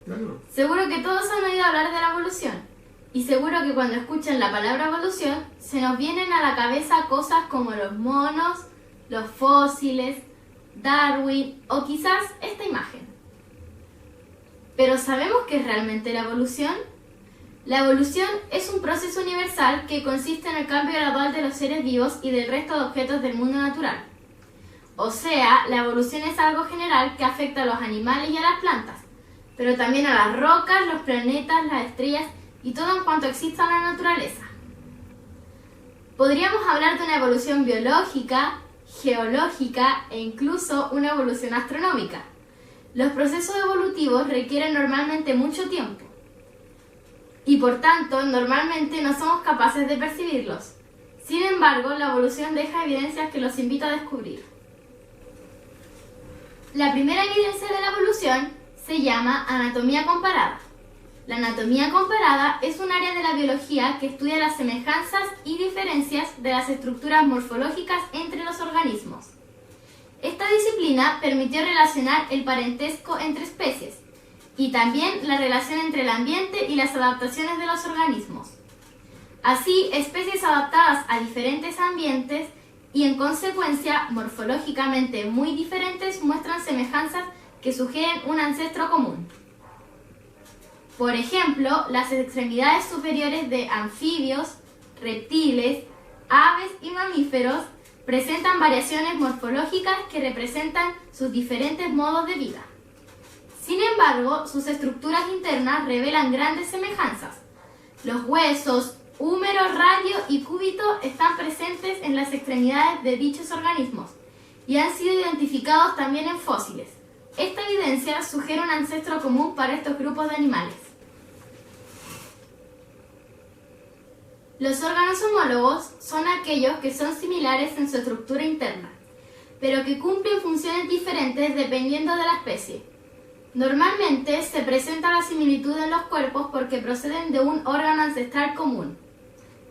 Claro. Seguro que todos han oído hablar de la evolución. Y seguro que cuando escuchan la palabra evolución, se nos vienen a la cabeza cosas como los monos, los fósiles, Darwin o quizás esta imagen. ¿Pero sabemos qué es realmente la evolución? La evolución es un proceso universal que consiste en el cambio gradual de los seres vivos y del resto de objetos del mundo natural. O sea, la evolución es algo general que afecta a los animales y a las plantas, pero también a las rocas, los planetas, las estrellas y todo en cuanto exista en la naturaleza. Podríamos hablar de una evolución biológica, geológica e incluso una evolución astronómica. Los procesos evolutivos requieren normalmente mucho tiempo y por tanto normalmente no somos capaces de percibirlos. Sin embargo, la evolución deja evidencias que los invito a descubrir. La primera evidencia de la evolución se llama anatomía comparada. La anatomía comparada es un área de la biología que estudia las semejanzas y diferencias de las estructuras morfológicas entre los organismos. Esta disciplina permitió relacionar el parentesco entre especies y también la relación entre el ambiente y las adaptaciones de los organismos. Así, especies adaptadas a diferentes ambientes y en consecuencia morfológicamente muy diferentes muestran semejanzas que sugieren un ancestro común. Por ejemplo, las extremidades superiores de anfibios, reptiles, aves y mamíferos presentan variaciones morfológicas que representan sus diferentes modos de vida. Sin embargo, sus estructuras internas revelan grandes semejanzas. Los huesos, húmero, radio y cúbito están presentes en las extremidades de dichos organismos y han sido identificados también en fósiles. Esta evidencia sugiere un ancestro común para estos grupos de animales. Los órganos homólogos son aquellos que son similares en su estructura interna, pero que cumplen funciones diferentes dependiendo de la especie. Normalmente se presenta la similitud en los cuerpos porque proceden de un órgano ancestral común.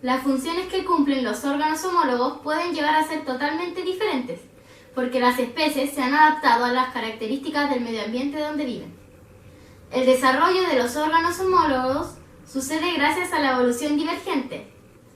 Las funciones que cumplen los órganos homólogos pueden llegar a ser totalmente diferentes, porque las especies se han adaptado a las características del medio ambiente donde viven. El desarrollo de los órganos homólogos sucede gracias a la evolución divergente,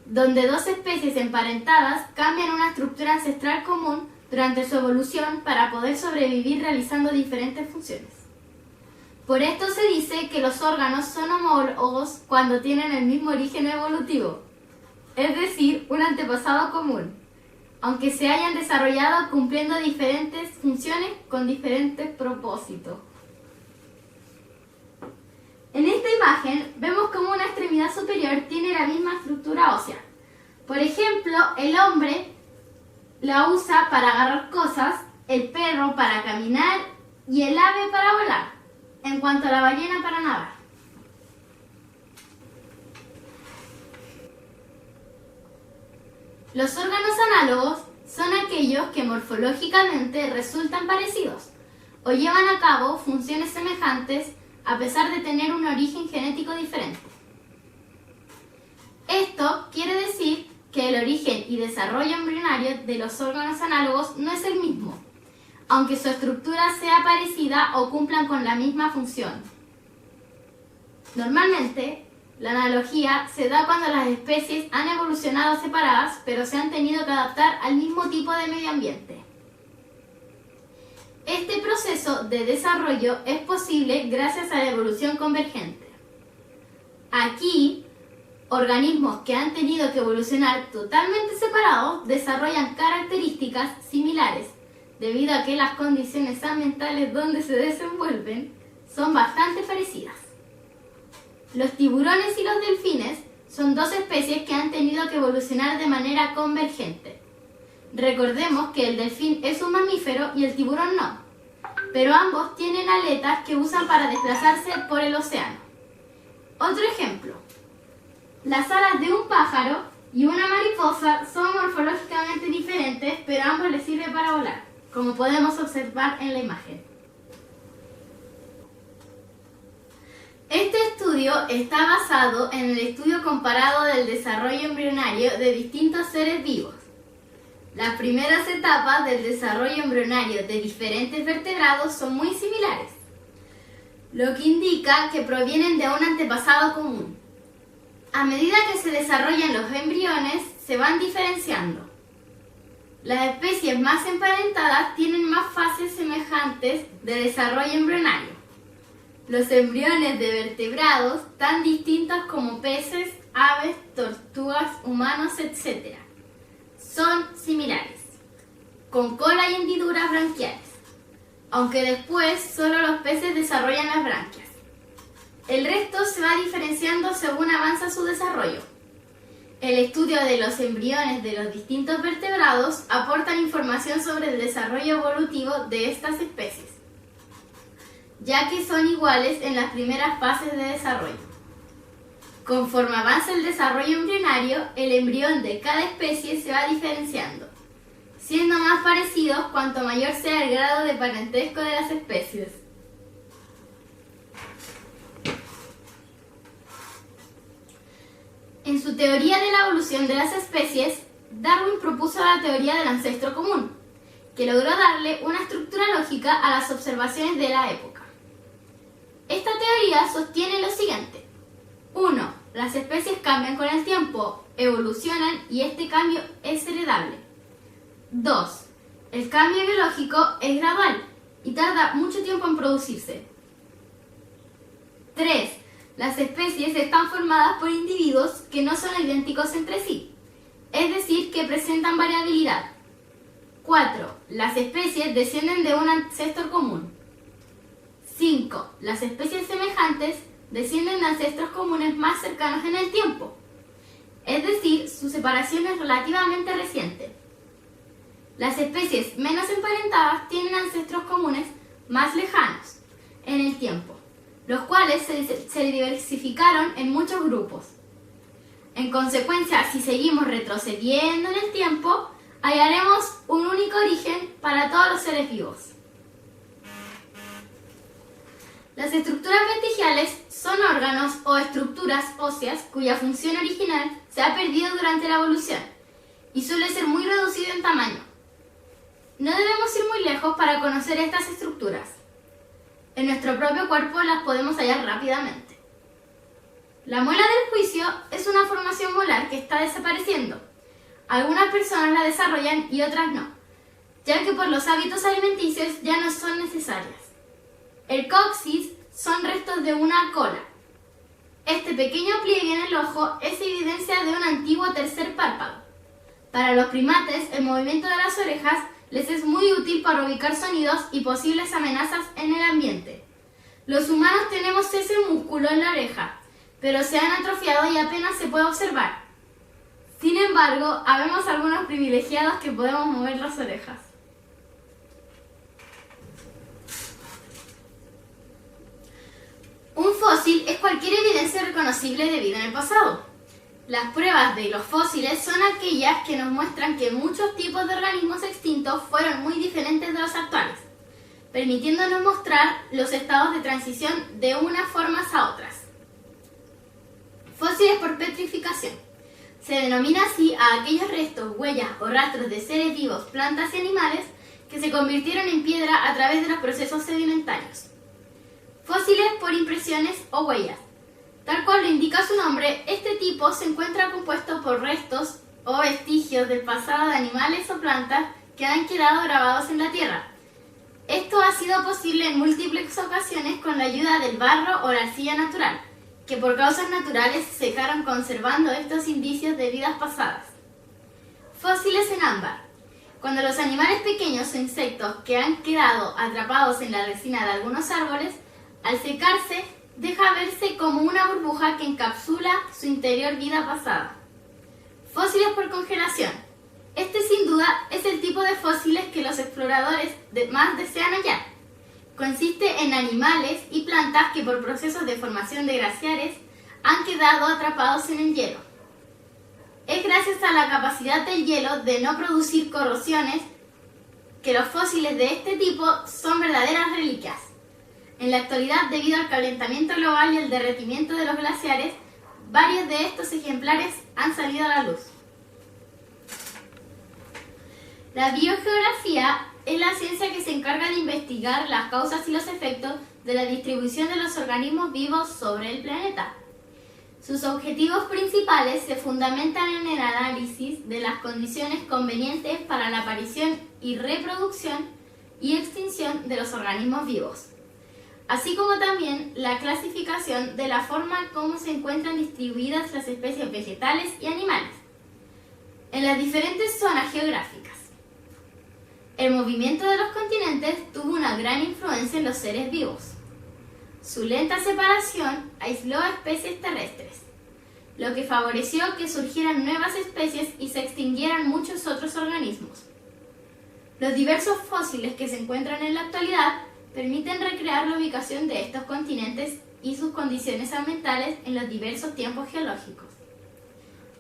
donde dos especies emparentadas cambian una estructura ancestral común durante su evolución para poder sobrevivir realizando diferentes funciones. Por esto se dice que los órganos son homólogos cuando tienen el mismo origen evolutivo, es decir, un antepasado común, aunque se hayan desarrollado cumpliendo diferentes funciones con diferentes propósitos. En esta imagen vemos cómo una extremidad superior tiene la misma estructura ósea. Por ejemplo, el hombre la usa para agarrar cosas, el perro para caminar y el ave para volar, en cuanto a la ballena para nadar. Los órganos análogos son aquellos que morfológicamente resultan parecidos o llevan a cabo funciones semejantes a pesar de tener un origen genético diferente. Esto quiere decir que el origen y desarrollo embrionario de los órganos análogos no es el mismo, aunque su estructura sea parecida o cumplan con la misma función. Normalmente, la analogía se da cuando las especies han evolucionado separadas, pero se han tenido que adaptar al mismo tipo de medio ambiente. Este proceso de desarrollo es posible gracias a la evolución convergente. Aquí, organismos que han tenido que evolucionar totalmente separados desarrollan características similares, debido a que las condiciones ambientales donde se desenvuelven son bastante parecidas. Los tiburones y los delfines son dos especies que han tenido que evolucionar de manera convergente. Recordemos que el delfín es un mamífero y el tiburón no, pero ambos tienen aletas que usan para desplazarse por el océano. Otro ejemplo, las alas de un pájaro y una mariposa son morfológicamente diferentes, pero ambos les sirven para volar, como podemos observar en la imagen. Este estudio está basado en el estudio comparado del desarrollo embrionario de distintos seres vivos. Las primeras etapas del desarrollo embrionario de diferentes vertebrados son muy similares. lo que indica que provienen de un antepasado común. A medida que se desarrollan los embriones, se van diferenciando. Las especies más emparentadas tienen más fases semejantes de desarrollo embrionario. Los embriones de vertebrados, tan distintos como peces, aves, tortugas, humanos, etc., son similares, con cola y hendiduras branquiales, aunque después solo los peces desarrollan las branquias. El resto se va diferenciando según avanza su desarrollo. El estudio de los embriones de los distintos vertebrados aporta información sobre el desarrollo evolutivo de estas especies, ya que son iguales en las primeras fases de desarrollo. Conforme avanza el desarrollo embrionario, el embrión de cada especie se va diferenciando, siendo más parecidos cuanto mayor sea el grado de parentesco de las especies. En su teoría de la evolución de las especies, Darwin propuso la teoría del ancestro común, que logró darle una estructura lógica a las observaciones de la época. Esta teoría sostiene lo siguiente. 1. Las especies cambian con el tiempo, evolucionan y este cambio es heredable. 2. El cambio biológico es gradual y tarda mucho tiempo en producirse. 3. Las especies están formadas por individuos que no son idénticos entre sí, es decir, que presentan variabilidad. 4. Las especies descienden de un ancestro común. 5. Las especies semejantes descienden de ancestros comunes más cercanos en el tiempo, es decir, su separación es relativamente reciente. Las especies menos emparentadas tienen ancestros comunes más lejanos en el tiempo, los cuales se diversificaron en muchos grupos. En consecuencia, si seguimos retrocediendo en el tiempo, hallaremos un único origen para todos los seres vivos. Las estructuras vestigiales son órganos o estructuras óseas cuya función original se ha perdido durante la evolución y suele ser muy reducido en tamaño. No debemos ir muy lejos para conocer estas estructuras. En nuestro propio cuerpo las podemos hallar rápidamente. La muela del juicio es una formación molar que está desapareciendo. Algunas personas la desarrollan y otras no, ya que por los hábitos alimenticios ya no son necesarias. El coxis son restos de una cola. Este pequeño pliegue en el ojo es evidencia de un antiguo tercer párpado. Para los primates, el movimiento de las orejas les es muy útil para ubicar sonidos y posibles amenazas en el ambiente. Los humanos tenemos ese músculo en la oreja, pero se han atrofiado y apenas se puede observar. Sin embargo, habemos algunos privilegiados que podemos mover las orejas. Un fósil es cualquier evidencia reconocible de vida en el pasado. Las pruebas de los fósiles son aquellas que nos muestran que muchos tipos de organismos extintos fueron muy diferentes de los actuales, permitiéndonos mostrar los estados de transición de unas formas a otras. Fósiles por petrificación. Se denomina así a aquellos restos, huellas o rastros de seres vivos, plantas y animales que se convirtieron en piedra a través de los procesos sedimentarios. Fósiles por impresiones o huellas. Tal cual lo indica su nombre, este tipo se encuentra compuesto por restos o vestigios del pasado de animales o plantas que han quedado grabados en la tierra. Esto ha sido posible en múltiples ocasiones con la ayuda del barro o la arcilla natural, que por causas naturales se secaron conservando estos indicios de vidas pasadas. Fósiles en ámbar. Cuando los animales pequeños o insectos que han quedado atrapados en la resina de algunos árboles, al secarse, deja verse como una burbuja que encapsula su interior vida pasada. Fósiles por congelación. Este sin duda es el tipo de fósiles que los exploradores más desean hallar. Consiste en animales y plantas que por procesos de formación de glaciares han quedado atrapados en el hielo. Es gracias a la capacidad del hielo de no producir corrosiones que los fósiles de este tipo son verdaderas reliquias. En la actualidad, debido al calentamiento global y el derretimiento de los glaciares, varios de estos ejemplares han salido a la luz. La biogeografía es la ciencia que se encarga de investigar las causas y los efectos de la distribución de los organismos vivos sobre el planeta. Sus objetivos principales se fundamentan en el análisis de las condiciones convenientes para la aparición y reproducción y extinción de los organismos vivos, así como también la clasificación de la forma como se encuentran distribuidas las especies vegetales y animales en las diferentes zonas geográficas. El movimiento de los continentes tuvo una gran influencia en los seres vivos. Su lenta separación aisló a especies terrestres, lo que favoreció que surgieran nuevas especies y se extinguieran muchos otros organismos. Los diversos fósiles que se encuentran en la actualidad permiten recrear la ubicación de estos continentes y sus condiciones ambientales en los diversos tiempos geológicos.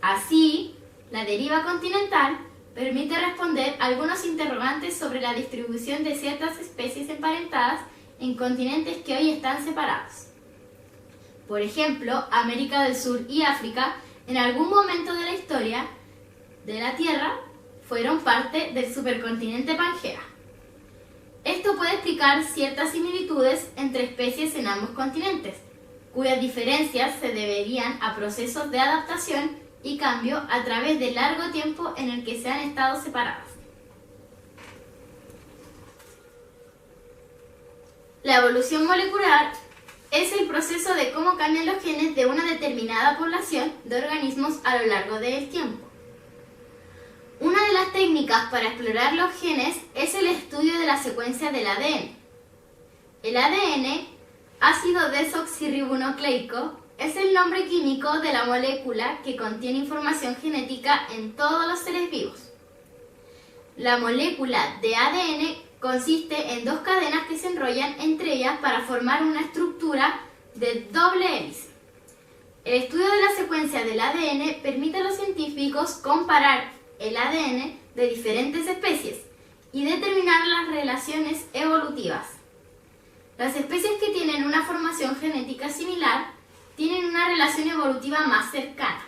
Así, la deriva continental permite responder algunos interrogantes sobre la distribución de ciertas especies emparentadas en continentes que hoy están separados. Por ejemplo, América del Sur y África, en algún momento de la historia de la Tierra, fueron parte del supercontinente Pangea. Esto puede explicar ciertas similitudes entre especies en ambos continentes, cuyas diferencias se deberían a procesos de adaptación y cambio a través del largo tiempo en el que se han estado separadas. La evolución molecular es el proceso de cómo cambian los genes de una determinada población de organismos a lo largo del tiempo. Una de las técnicas para explorar los genes es el estudio de la secuencia del ADN. El ADN, ácido desoxirribonucleico, es el nombre químico de la molécula que contiene información genética en todos los seres vivos. La molécula de ADN consiste en dos cadenas que se enrollan entre ellas para formar una estructura de doble hélice. El estudio de la secuencia del ADN permite a los científicos comparar el ADN de diferentes especies y determinar las relaciones evolutivas. Las especies que tienen una formación genética similar tienen una relación evolutiva más cercana.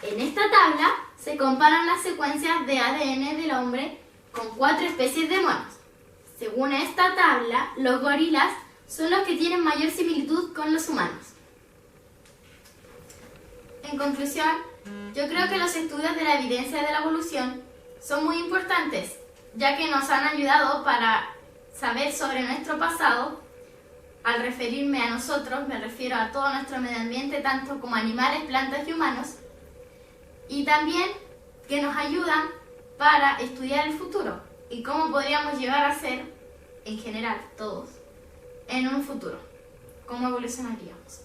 En esta tabla se comparan las secuencias de ADN del hombre con 4 especies de monos. Según esta tabla, los gorilas son los que tienen mayor similitud con los humanos. En conclusión, yo creo que los estudios de la evidencia de la evolución son muy importantes, ya que nos han ayudado para saber sobre nuestro pasado. Al referirme a nosotros, me refiero a todo nuestro medio ambiente, tanto como animales, plantas y humanos, y también que nos ayudan para estudiar el futuro y cómo podríamos llegar a ser, en general, todos, en un futuro, cómo evolucionaríamos.